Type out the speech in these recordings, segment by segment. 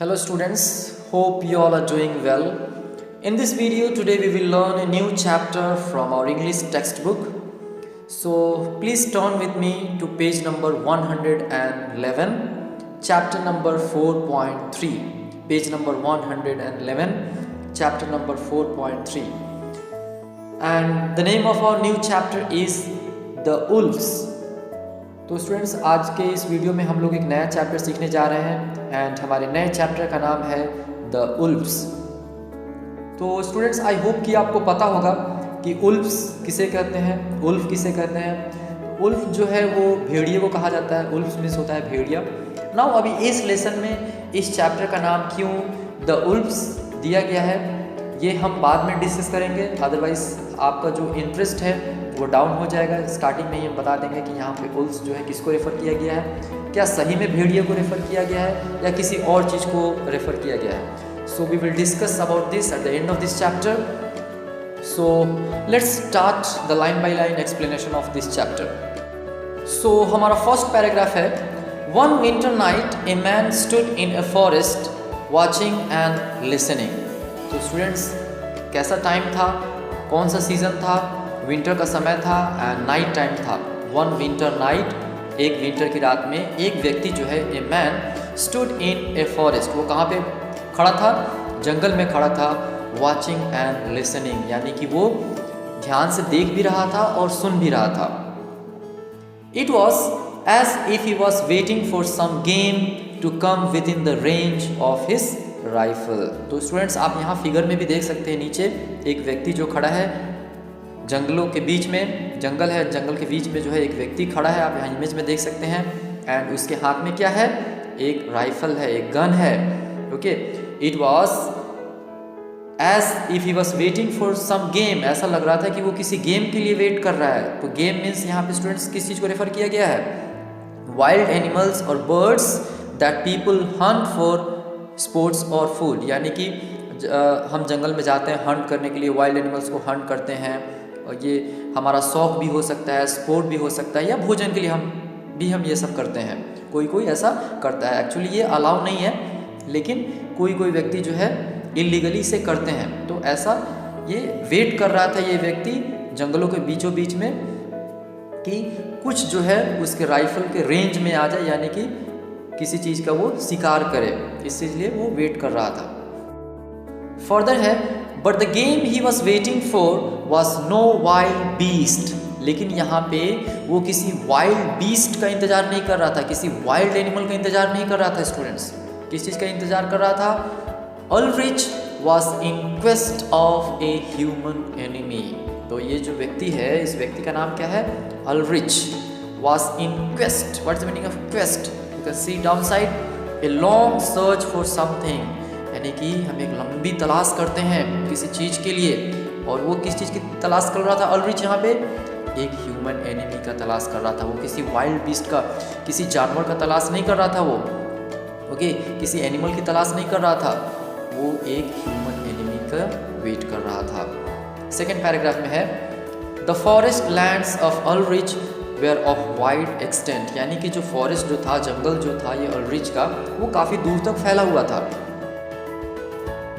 Hello students, hope you all are doing well. In this video today we will learn a new chapter from our English textbook. So please turn with me to page number 111, chapter number 4.3. Page number 111, chapter number 4.3. And the name of our new chapter is The Wolves. तो students आज के इस video में हम लोग एक नया chapter सीखने जा रहे हैं एंड हमारे नए चैप्टर का नाम है द उल्फ्स। तो स्टूडेंट्स आई होप कि आपको पता होगा कि उल्फ्स किसे कहते हैं, उल्फ किसे कहते हैं। उल्फ जो है वो भेड़िए को कहा जाता है, उल्फ्स मीन्स होता है भेड़िया। नाउ अभी इस लेसन में इस चैप्टर का नाम क्यों द उल्फ्स दिया गया है ये हम बाद में डिस्कस करेंगे, अदरवाइज आपका जो इंटरेस्ट है वो डाउन हो जाएगा। स्टार्टिंग में ही हम बता देंगे कि यहाँ पे उल्फ्स जो है किसको रेफ़र किया गया है, क्या सही में भेड़िए को रेफ़र किया गया है या किसी और चीज़ को रेफ़र किया गया है। So we will discuss about this at the end of this chapter. So let's start the line by line explanation of this chapter. So हमारा फर्स्ट पैराग्राफ है, one winter night a man stood in a forest watching and listening. तो students कैसा time था, कौन सा season था, winter का समय था एंड नाइट टाइम था। वन विंटर नाइट, एक विंटर की रात में एक व्यक्ति जो है ए man stood in a forest, वो कहाँ पे खड़ा था, जंगल में खड़ा था। वॉचिंग एंड लिसनिंग यानी कि वो ध्यान से देख भी रहा था और सुन भी रहा था। It was as if he was waiting for some game to come within the range of his rifle. तो स्टूडेंट्स आप यहाँ फिगर में भी देख सकते हैं, नीचे एक व्यक्ति जो खड़ा है जंगलों के बीच में, जंगल है, जंगल के बीच में जो है एक व्यक्ति खड़ा है, आप यहाँ इमेज में देख सकते हैं। एंड उसके हाथ में क्या है, एक राइफल है, एक गन है। Okay, it was as if he was waiting for some game, ऐसा लग रहा था कि वो किसी गेम के लिए वेट कर रहा है। तो गेम मीन्स यहाँ पे स्टूडेंट्स किस चीज़ को रेफर किया गया है, वाइल्ड एनिमल्स और birds that people Hunt for sports और फूड। यानी कि हम जंगल में जाते हैं हंट करने के लिए, वाइल्ड एनिमल्स को हंट करते हैं और ये हमारा शौक भी हो सकता है, स्पोर्ट भी हो सकता है या भोजन के लिए हम ये सब करते हैं। कोई कोई ऐसा करता है, एक्चुअली ये अलाउ नहीं है, लेकिन कोई कोई व्यक्ति जो है इलीगली से करते हैं। तो ऐसा ये वेट कर रहा था ये व्यक्ति जंगलों के बीचों बीच में कि कुछ जो है उसके राइफल के रेंज में आ जाए, यानी कि किसी चीज़ का वो शिकार करे, इसलिए वो वेट कर रहा था। फर्दर है, but the game he was waiting for was no wild beast. लेकिन यहाँ पे वो किसी वाइल्ड बीस्ट का इंतजार नहीं कर रहा था, किसी वाइल्ड एनिमल का इंतजार नहीं कर रहा था। स्टूडेंट्स किस चीज़ का इंतजार कर रहा था, Ulrich was in quest of a human enemy. तो ये जो व्यक्ति है, इस व्यक्ति का नाम क्या है, Ulrich was in quest. What is the meaning of quest, you can see down side, a long search for something, यानी कि हम एक लंबी तलाश करते हैं किसी चीज़ के लिए। और वो किस चीज़ की तलाश कर रहा था अल्रिच, यहाँ पे एक ह्यूमन एनिमी का तलाश कर रहा था। वो किसी वाइल्ड बीस्ट का, किसी जानवर का तलाश नहीं कर रहा था वो, ओके, किसी एनिमल की तलाश नहीं कर रहा था, वो एक ह्यूमन एनिमी का वेट कर रहा था। सेकेंड पैराग्राफ में है, the forest lands of Ulrich were of wide extent. यानी कि जो फॉरेस्ट जो था, जंगल जो था ये अल्रिच का, वो काफ़ी दूर तक फैला हुआ था।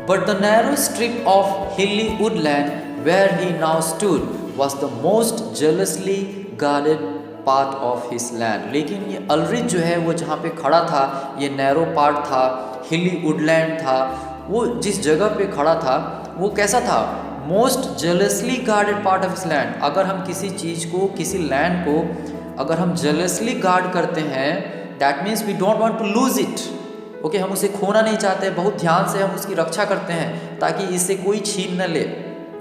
But the narrow strip of hilly woodland where he now stood was the most jealously guarded part of his land. लेकिन ये अल्रिच जो है वो जहाँ पे खड़ा था, ये नैरो पार्ट था, हिली वुडलैंड था, वो जिस जगह पे खड़ा था वो कैसा था, most जेलसली guarded part of his land. अगर हम किसी चीज़ को, किसी लैंड को अगर हम जेलसली गार्ड करते हैं, that means we don't want to lose it. Okay, हम उसे खोना नहीं चाहते, बहुत ध्यान से हम उसकी रक्षा करते हैं ताकि इससे कोई छीन न ले।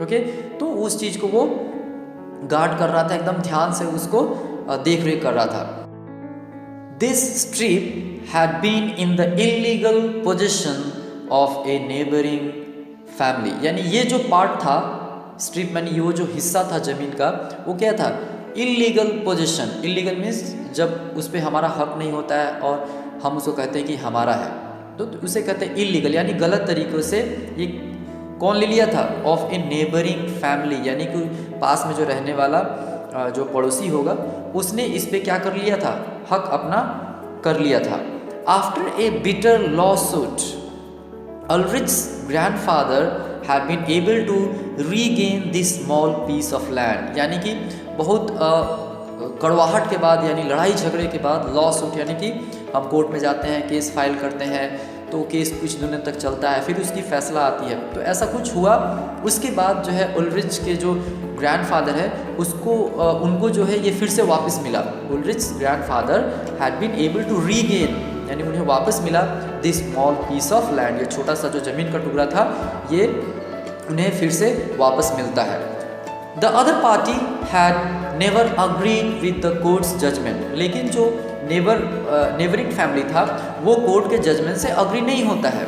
ओके, तो उस चीज़ को वो गार्ड कर रहा था, एकदम ध्यान से उसको देख रेख कर रहा था। This strip had been in the illegal position of a neighbouring family. यानी ये जो पार्ट था, स्ट्रिप यानी ये जो हिस्सा था ज़मीन का, वो क्या था, इलीगल पोजीशन। इलीगल मीन्स जब उस पर हमारा हक नहीं होता है और हम उसको कहते हैं कि हमारा है, तो उसे कहते हैं इलीगल, यानी गलत तरीक़ों से ये कौन ले लिया था, ऑफ ए नेबरिंग फैमिली, यानी कि पास में जो रहने वाला जो पड़ोसी होगा उसने इस पे क्या कर लिया था, हक अपना कर लिया था। After a bitter law suit, Ulrich's grandfather had been able to regain this small piece of land, यानी कि बहुत कड़वाहट के बाद, यानी लड़ाई झगड़े के बाद, लॉ सूट यानी कि हम कोर्ट में जाते हैं, केस फाइल करते हैं, तो केस कुछ दिनों तक चलता है, फिर उसकी फैसला आती है। तो ऐसा कुछ हुआ। उसके बाद जो है उल्रिच के जो ग्रैंडफादर है उसको उनको जो है ये फिर से वापस मिला। Ulrich grandfather had been able to regain, यानी उन्हें वापस मिला this small piece of land, ये छोटा सा जो ज़मीन का टुकड़ा था ये उन्हें फिर से वापस मिलता है। The other party had never agreed with the court's judgement, लेकिन जो नेबरिंग फैमिली था वो कोर्ट के जजमेंट से अग्री नहीं होता है।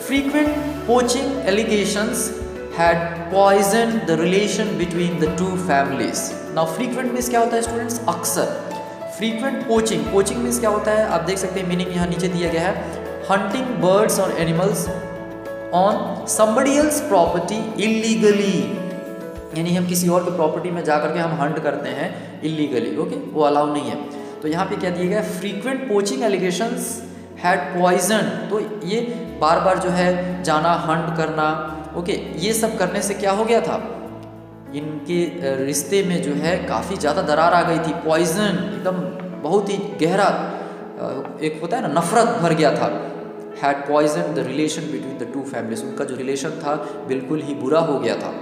Frequent poaching allegations had poisoned the relation between the two families. Now frequent means क्या होता है स्टूडेंट्स? अक्सर। फ्रीक्वेंट पोचिंग, पोचिंग मीन्स क्या होता है? आप देख सकते हैं मीनिंग यहाँ नीचे दिया गया है। हंटिंग बर्ड्स और animals on somebody else property illegally, यानी हम किसी और के प्रॉपर्टी में जाकर के हम हंट करते हैं इलीगली, ओके, वो अलाउ नहीं है। तो यहाँ पे क्या दिया गया? Frequent poaching allegations had poison, तो ये बार बार जो है जाना, हंट करना, ओके, ये सब करने से क्या हो गया था? इनके रिश्ते में जो है काफ़ी ज़्यादा दरार आ गई थी। पॉइजन, एकदम बहुत ही गहरा एक होता है ना, नफरत भर गया था। Had poison the relation between the two families, उनका जो रिलेशन था बिल्कुल ही बुरा हो गया था।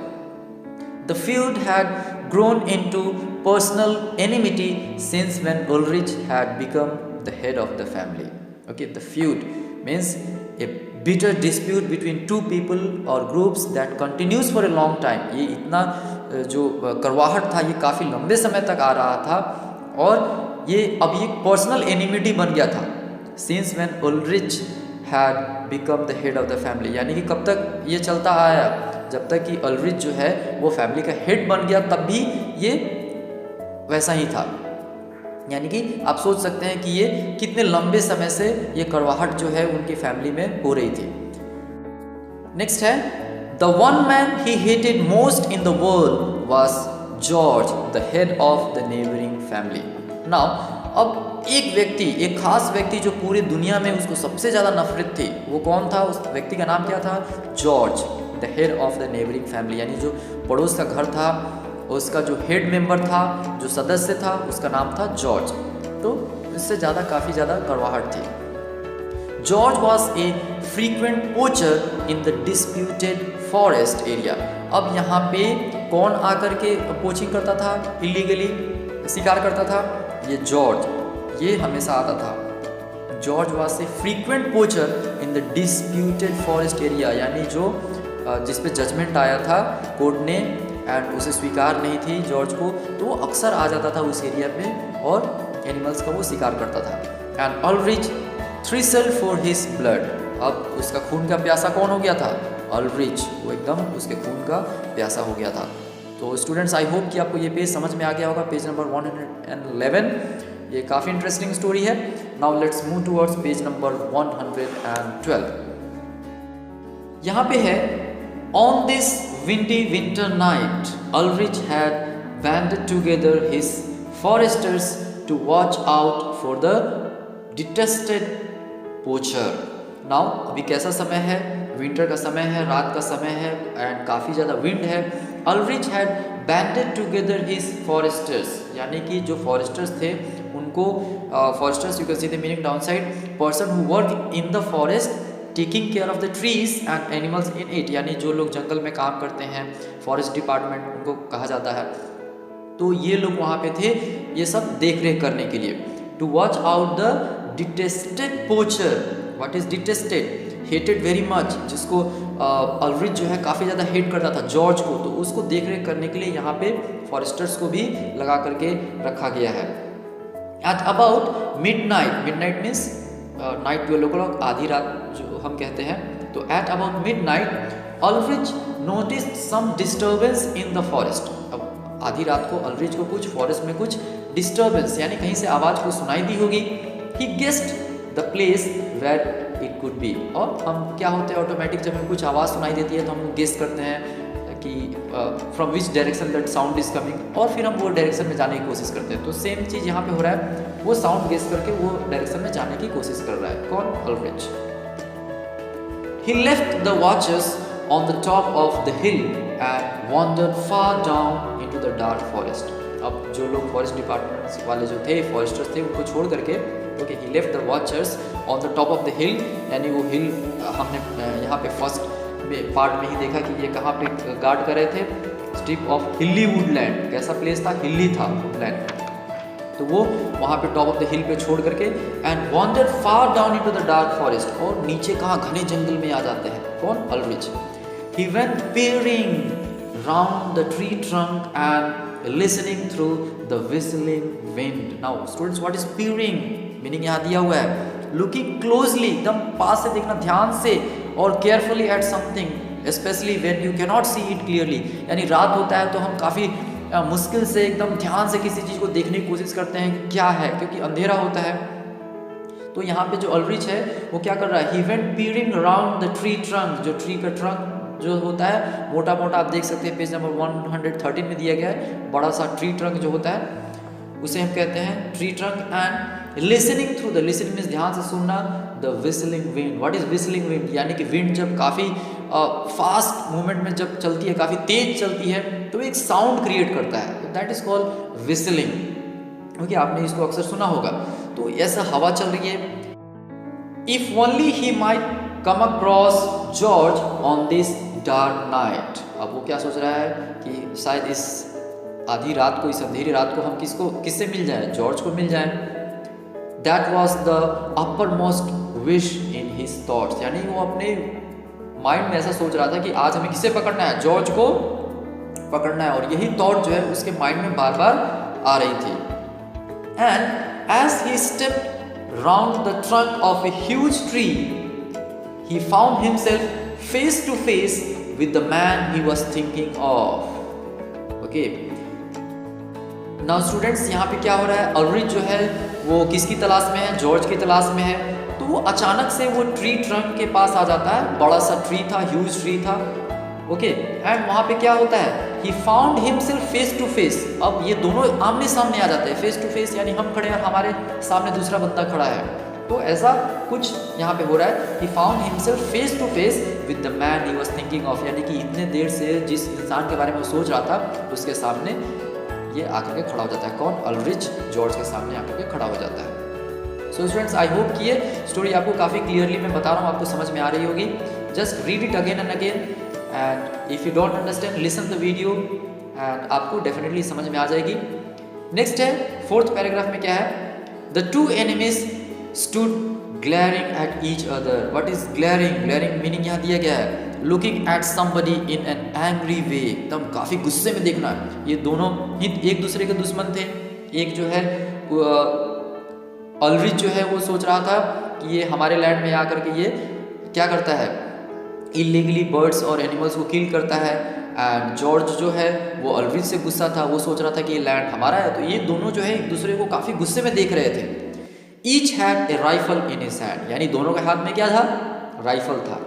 The feud had grown into personal enmity since when Ulrich had become the head of the family. Okay, the feud means a bitter dispute between two people or groups that continues for a long time। ये इतना जो करवाहट था ये काफ़ी लंबे समय तक आ रहा था और ये अब ये पर्सनल एनिमिटी बन गया था। Since when Ulrich had become the head of the family, यानी कि कब तक ये चलता आया? जब तक कि उल्रिच जो है वो फैमिली का हेड बन गया तब भी ये वैसा ही था। यानी कि आप सोच सकते हैं कि ये कितने लंबे समय से ये कड़वाहट जो है उनकी फैमिली में हो रही थी। नेक्स्ट है, the one man he hated most in the world was George, the head of the neighbouring family. Now अब एक व्यक्ति, एक खास व्यक्ति जो पूरी दुनिया में उसको सबसे ज़्यादा नफरत थी, वो कौन था? उस व्यक्ति का नाम क्या था? George, the head of the neighbouring family, यानी जो पड़ोस का घर था उसका जो हेड मेंबर था, जो सदस्य था, उसका नाम था जॉर्ज। तो इससे ज़्यादा काफ़ी ज़्यादा कड़वाहट थी। George was a frequent पोचर in the disputed forest area. अब यहाँ पे कौन आकर के पोचिंग करता था, इलीगली शिकार करता था? ये जॉर्ज, ये हमेशा आता था। George was a frequent पोचर in the disputed forest area, यानी जो जिस पे जजमेंट आया था कोर्ट ने एंड उसे स्वीकार नहीं थी जॉर्ज को, तो वो अक्सर आ जाता था उस एरिया पे और एनिमल्स का वो शिकार करता था। एंड उल्रिच थ्रिसल्ड फॉर हिज ब्लड, अब उसका खून का प्यासा कौन हो गया था? उल्रिच, वो एकदम उसके खून का प्यासा हो गया था। तो स्टूडेंट्स, आई होप कि आपको ये पेज समझ में आ गया होगा, पेज नंबर 111। ये काफ़ी इंटरेस्टिंग स्टोरी है। Now let's move towards page number 112। यहाँ पे है, on this windy winter night, Ulrich had banded together his foresters to watch out for the detested poacher. Now, अभी कैसा समय है? विंटर का समय है, रात का समय है एंड काफ़ी ज़्यादा विंड है। Ulrich had banded together his foresters, यानी कि जो फॉरेस्टर्स थे उनको, Forester's you can see the meaning down side, person who work in the forest taking care of the trees and animals in it, यानी जो लोग जंगल में काम करते हैं, फॉरेस्ट डिपार्टमेंट उनको कहा जाता है। तो ये लोग वहाँ पे थे ये सब देख रेख करने के लिए। To watch out the detested poacher. What is detested? Hated very much, जिसको उल्रिच जो है काफ़ी ज़्यादा हेट करता था जॉर्ज को, तो उसको देख रेख करने के लिए यहाँ पे फॉरेस्टर्स को भी लगा करके रखा गया है। At about midnight, midnight means night 12 o'clock, आधी रात जो हम कहते हैं, तो at about midnight Ulrich noticed some disturbance in the forest. अब आधी रात को उल्रिच को कुछ फॉरेस्ट में कुछ डिस्टर्बेंस, यानी कहीं से आवाज़ को सुनाई दी होगी। He guessed the place where it could be, और हम क्या होते हैं ऑटोमेटिक, जब हमें कुछ आवाज़ सुनाई देती है तो हम गेस करते हैं कि from which direction that sound is coming, और फिर हम वो डायरेक्शन में जाने की कोशिश करते हैं। तो सेम चीज़ यहाँ पे हो रहा है, वो साउंड गेस करके वो डायरेक्शन में जाने की कोशिश कर रहा है। कौन? उल्रिच। He left the watchers on the top of the hill and wandered far down into the dark forest. अब जो लोग फॉरेस्ट डिपार्टमेंट वाले जो थे, फॉरेस्टर्स थे, उनको छोड़ करके okay, he left the watchers on the top of the hill, यानी वो हिल हमने यहाँ पे फर्स्ट पार्ट में ही देखा कि ये कहाँ पे गार्ड कर रहे थे, स्ट्रिप ऑफ हिली वुडलैंड। कैसा प्लेस था? हिली था वुडलैंड। तो वो वहाँ पे टॉप ऑफ द हिल पे छोड़ करके and wandered far down into the dark forest, और नीचे कहाँ घने जंगल में आ जाते हैं। कौन? Aldrich. He went peering round the tree trunk and listening through the whistling wind. Now students, what is peering? Meaning यहाँ दिया हुआ है looking closely, एकदम पास से देखना, ध्यान से, और carefully at something, especially when you cannot see it clearly। यानी रात होता है तो हम काफ़ी मुश्किल से एकदम ध्यान से किसी चीज़ को देखने की कोशिश करते हैं कि क्या है, क्योंकि अंधेरा होता है। तो यहाँ पे जो अल्ड्रिच है वो क्या कर रहा है? He went peering around the tree trunk, जो ट्री का ट्रंक जो होता है मोटा मोटा, आप देख सकते हैं पेज नंबर 113 में दिया गया है। बड़ा सा ट्री ट्रंक जो होता है उसे हम कहते हैं tree trunk. And listening through the, listening means ध्यान से सुनना, the whistling wind. What is whistling wind? यानी कि विंड जब काफ़ी फास्ट मूवमेंट में जब चलती है, काफ़ी तेज चलती है, तो एक साउंड क्रिएट करता है, तो that is called whistling. Okay, आपने इसको अक्सर सुना होगा। तो ऐसा हवा चल रही है। If only he might come across George on this dark night. अब वो क्या सोच रहा है कि शायद इस आधी रात को, इस अंधेरी रात को हम किससे मिल जाए? जॉर्ज को मिल जाए। That was the upper most wish in his thoughts, यानी वो अपने माइंड में ऐसा सोच रहा था कि आज हमें किसे पकड़ना है? जॉर्ज को पकड़ना है। और यही थॉट जो है उसके माइंड में बार बार आ रही थी। And as he stepped round the trunk of a huge tree, he found himself face to face with the man he was thinking of. Okay. Now students, यहाँ पे क्या हो रहा है? अल्ड्रिच जो है वो किसकी तलाश में है? जॉर्ज की तलाश में है। तो वो अचानक से वो ट्री ट्रंक के पास आ जाता है। बड़ा सा ट्री था, ह्यूज ट्री था। ओके, एंड वहाँ पे क्या होता है? He found himself face to face। अब ये दोनों आमने सामने आ जाते हैं। फेस टू फेस यानी हम खड़े हैं, हमारे सामने दूसरा बंदा खड़ा है। तो ऐसा कुछ यहाँ पे हो रहा है। He found himself face to face with the man he was thinking of, यानी कि इतने देर से जिस इंसान के बारे में वो सोच रहा था उसके सामने ये आकर के खड़ा हो जाता है। कौन? अल्ड्रिच जॉर्ज के सामने आकर के खड़ा हो जाता है। सो स्टूडेंट्स, आई होप कि ये स्टोरी आपको काफ़ी क्लियरली मैं बता रहा हूँ, आपको समझ में आ रही होगी। Just read it again and again, and if you don't understand listen the video, and आपको डेफिनेटली समझ में आ जाएगी। नेक्स्ट है 4th पैराग्राफ में क्या है? The two enemies stood glaring at each other. What is glaring? Glaring meaning यहाँ दिया गया है looking at somebody in an angry way, एकदम काफ़ी गुस्से में देखना। ये दोनों ही एक दूसरे के दुश्मन थे। एक जो है अल्ड्रिच जो है वो सोच रहा था कि ये हमारे लैंड में आकर के ये क्या करता है? इलीगली बर्ड्स और एनिमल्स को किल करता है। एंड जॉर्ज जो है वो अल्ड्रिच से गुस्सा था, वो सोच रहा था कि ये लैंड हमारा है। तो ये दोनों जो है एक दूसरे को काफ़ी गुस्से में देख रहे थे। Each had a rifle in his hand, यानी दोनों के हाथ में क्या था? राइफल था।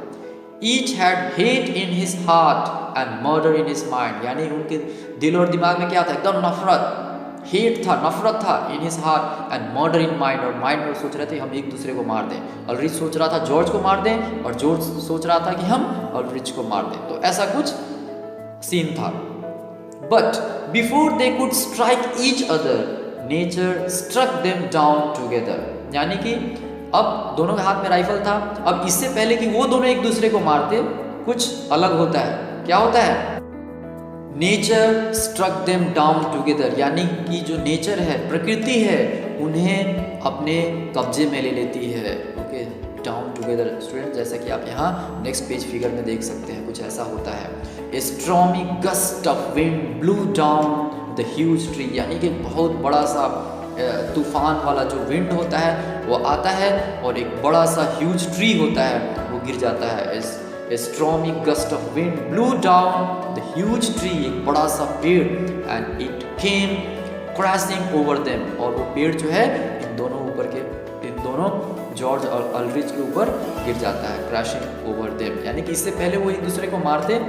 Each had hate in his heart and murder in his mind, यानी उनके दिल और दिमाग में क्या था? एकदम नफरत, हेट था, नफरत था। in his heart and murder in mind, और माइंड में सोच रहे थे हम एक दूसरे को मार दें। अल्ड्रिच सोच रहा था जॉर्ज को मार दें, और जॉर्ज सोच रहा था कि हम अल्ड्रिच को मार दें। तो ऐसा कुछ सीन था। But before they could strike each other, nature struck them down together, यानी कि अब दोनों के हाथ में राइफल था। अब इससे पहले कि वो दोनों एक दूसरे को मारते, कुछ अलग होता है। क्या होता है? Nature struck them down together, यानी कि जो नेचर है, प्रकृति है, उन्हें अपने कब्जे में ले लेती है। ओके, डाउन टुगेदर स्टूडेंट, जैसा कि आप यहाँ नेक्स्ट पेज फिगर में देख सकते हैं, कुछ ऐसा होता है। A stormy gust of wind blew down the huge tree, यानी कि बहुत बड़ा सा तूफान वाला जो विंड होता है वो आता है, और एक बड़ा सा ह्यूज ट्री होता है वो गिर जाता है। A stormy gust of wind blew down the huge tree, एक बड़ा सा पेड़, and it came crashing over them, और वो पेड़ जो है इन दोनों जॉर्ज और अल्ड्रिच के ऊपर गिर जाता है। क्रैशिंग ओवर देम, यानी कि इससे पहले वो एक दूसरे को मारते,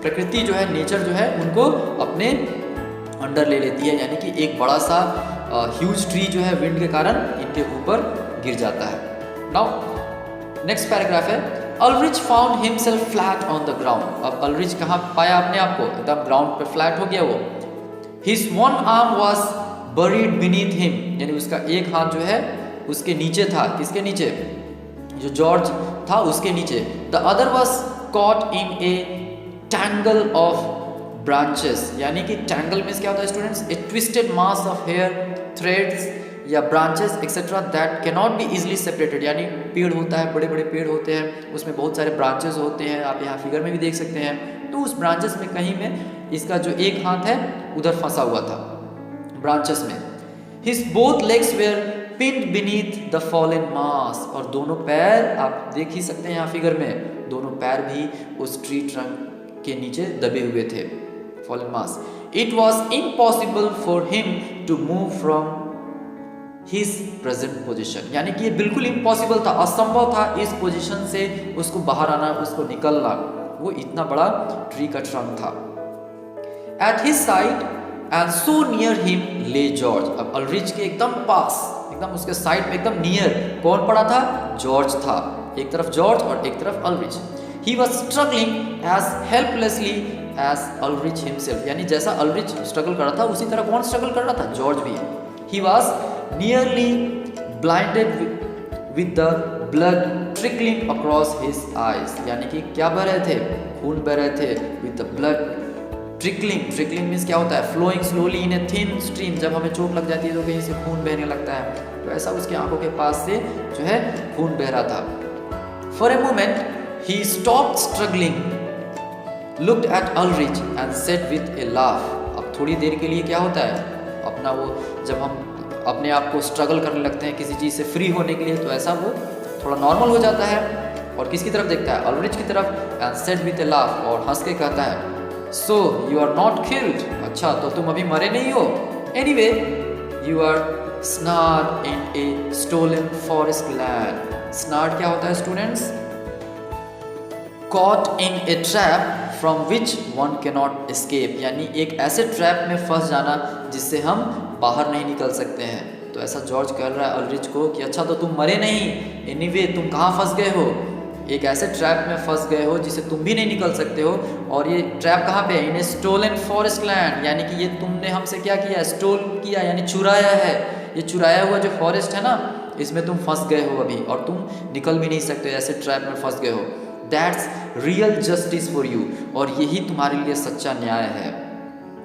प्रकृति जो है, नेचर जो है, उनको अपने अंडर ले लेती है, यानी कि एक बड़ा सा ह्यूज ट्री जो है विंड के कारण इनके ऊपर गिर जाता है। नाउ नेक्स्ट पैराग्राफ है Ulrich found himself flat on the ground. अब अल्रिच कहाँ पाया अपने आप को? एकदम ग्राउंड पे फ्लैट हो गया वो। His one arm was buried beneath him, यानी उसका एक हाथ जो है उसके नीचे था। किसके नीचे? जो जॉर्ज था उसके नीचे। The other was caught in a tangle of branches, यानी कि टैंगल मीन्स क्या होता है students? A twisted mass of hair, threads या branches etcetera that can not be easily separated. यानी पेड़ होता है, बड़े बड़े पेड़ होते हैं, उसमें बहुत सारे ब्रांचेस होते हैं, आप यहाँ फिगर में भी देख सकते हैं। तो उस ब्रांचेस में कहीं में इसका जो एक हाथ है उधर फंसा हुआ था ब्रांचेस में। His both legs were pinned beneath the fallen mass, और दोनों पैर आप देख ही सकते हैं यहाँ फिगर में, दोनों पैर भी उस ट्री ट्रंक के नीचे दबे हुए थे, fallen mass. It was impossible for him to move from his present position, यानी कि ये बिल्कुल इम्पॉसिबल था, असंभव था इस पोजिशन से उसको बाहर आना, उसको निकलना। वो इतना बड़ा ट्री का ट्रंक था। At his side and so near him ले जॉर्ज। अब अल्रिच के एकदम पास, एकदम उसके साइड में एकदम नियर कौन पड़ा था? जॉर्ज था। एक तरफ जॉर्ज और एक तरफ Ulrich. He was struggling as helplessly as Ulrich himself, यानी जैसा अल्रिच स्ट्रगल कर रहा था उसी तरह कौन स्ट्रगल कर रहा था? जॉर्ज भी। He was nearly blinded with the blood trickling across his eyes, यानी कि क्या बह रहे थे? खून बह रहे थे। with the blood trickling, trickling means क्या होता है? flowing slowly in a thin stream, जब हमें चोट लग जाती है तो कहीं से खून बहने लगता है, तो ऐसा उसके आंखों के पास से जो है खून बह रहा था। for a moment he stopped struggling, looked at Ulrich and said with a laugh। अब थोड़ी देर के लिए क्या होता है? अपना वो जब हम अपने आप को स्ट्रगल करने लगते हैं किसी चीज़ से फ्री होने के लिए, तो ऐसा वो थोड़ा नॉर्मल हो जाता है और किसकी तरफ देखता है? अल्रिच की तरफ। And said with a laugh, और हंस के कहता है, so you are not killed, अच्छा तो तुम अभी मरे नहीं हो। Anyway you are snared in a stolen forest land. Snared क्या होता है students? Caught in a trap from which one can not escape, यानी एक ऐसे ट्रैप में फंस जाना जिससे हम बाहर नहीं निकल सकते हैं। तो ऐसा जॉर्ज कह रहा है अल्रिच को कि अच्छा तो तुम मरे नहीं, एनीवे तुम कहाँ फंस गए हो? एक ऐसे ट्रैप में फंस गए हो जिससे तुम भी नहीं निकल सकते हो। और ये ट्रैप कहाँ पे है? इन ए स्टोलन फॉरेस्ट लैंड, यानी कि ये तुमने हमसे क्या किया? स्टोल किया, यानी चुराया है। ये चुराया हुआ जो फॉरेस्ट है ना, इसमें तुम फंस गए हो अभी, और तुम निकल भी नहीं सकते, ऐसे ट्रैप में फंस गए हो। That's real justice for you, और यही तुम्हारे लिए सच्चा न्याय है।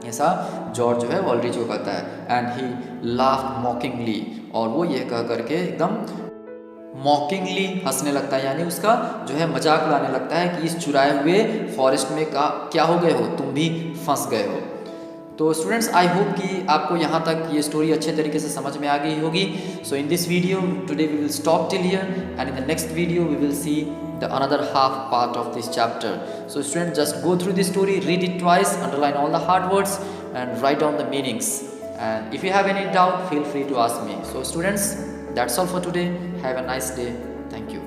ऐसा जॉर्ज जो है वो अल्रिच को कहता है। एंड ही लाफ्ड मॉकिंगली, और वो ये कह करके एकदम मॉकिंगली हंसने लगता है, यानी उसका जो है मजाक उड़ाने लगता है कि इस चुराए हुए फॉरेस्ट में क्या हो गए हो? तुम भी फंस गए हो। तो स्टूडेंट्स आई होप कि आपको यहाँ तक ये स्टोरी अच्छे तरीके से समझ में आ गई होगी। So in this video today we will stop till here, and in the next video we will see the another half part of this chapter. So students, just go through this story, read it twice, underline all the hard words and write down the meanings, and if you have any doubt feel free to ask me. So students, that's all for today. Have a nice day. Thank you.